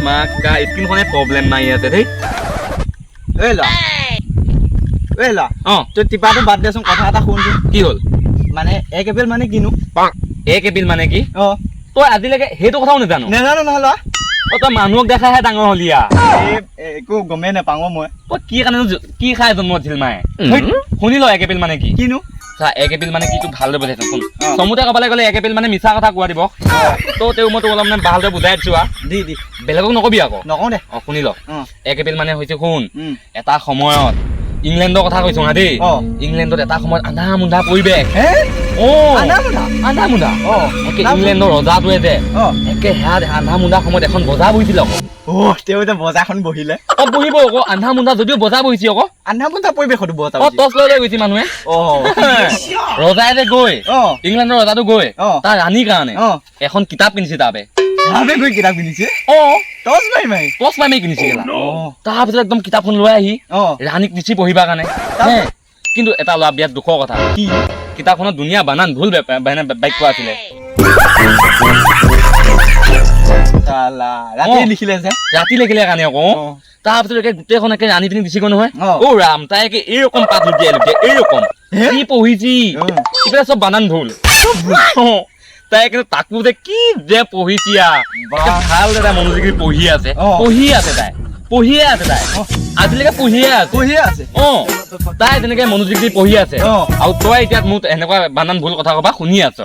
মাকা স্ক্ৰীনখনে প্ৰব্লেম নাই ইয়াতে দেই ঐ লা তই টিপাটো বাদ দেচোন কথা এটা শুনচোন কি হ'ল মানে 1 এপ্ৰিল মানে কিনো 1 এপ্ৰিল মানে কি তই আজিলৈকে সেইটো কথাও নাজানো নহয় লা তই মানুহক দেখাহে ডাঙৰ হলিয়া একো গমেই নাপাওঁ মই তই কি কাৰণে কি খাই জন্ম দিছিল মায়ে শুনি ল 1 এপ্ৰিল মানে কি কিনো 1 এপ্ৰিল মানে কি তোক ভালদৰে বুজাইছো শুন চমুতে ক'বলৈ গ'লে 1 এপ্ৰিল মানে মিছা কথা কোৱা দিব তো তেওঁ মই তোক অলপ মানে ভালদৰে বুজাই দিছো দি বেলেগক নকবি আকৌ নকওঁ দে শুনি ল 1 এপ্ৰিল মানে হৈছে শুন এটা সময়ত ইংলেণ্ডৰ কথা কৈছো হা দেই ইংলেণ্ডত এটা সময়ত আধা মুন্ধা পৰিৱেশ আধা মুন্ধা ইংলেণ্ডৰ ৰজাটোৱে যে একে আধা মুন্ধা সময়ত এখন বজাৰ বহিছিল আকৌ তেওঁ এতিয়া বজাৰখন বহিলে বহিব আকৌ আধা মুন্ধা যদিও বজাৰ বহিছে আকৌ আধা মুন্ধা পৰিৱেশতো বজাৰ টচ লৈ গৈছে মানুহে ৰজাই যে গৈ ইংলেণ্ডৰ ৰজাটো গৈ তাৰ ৰাণীৰ কাৰণে এখন কিতাপ কিনিছে কিতাপ কিনিছে টচ মাৰি কিনিছে তাৰপিছত একদম কিতাপখন লৈ আহি ৰাণীক দিছি পঢ়িবৰ কাৰণে কিন্তু এটা ল'ৰা বিয়াত দুখৰ কথা কি কিতাপখনত ধুনীয়া বানান ভুল বাক্য আছিলে ৰাতি লিখিলে কাৰণে আকৌ তাৰপিছত গোটেইখন একে ৰাণী পিনি দিছিগৈ নহয় ৰাম তাই একে এইৰকম পাত লুটিয়াই এইৰকম কি পঢ়িছি ইফালে চব বানান ভুল তাই কিন্তু তাকো যে কি যে পঢ়িছিয়া ভাল তাই মনোযোগী পঢ়িয়ে আছে তাই আজিলৈকে পঢ়িয়ে আছে তাই তেনেকে মনোযোগ দি পঢ়ি আছে আৰু তই এতিয়া মোক এনেকুৱা বানান ভুল কথা কবা শুনি আছ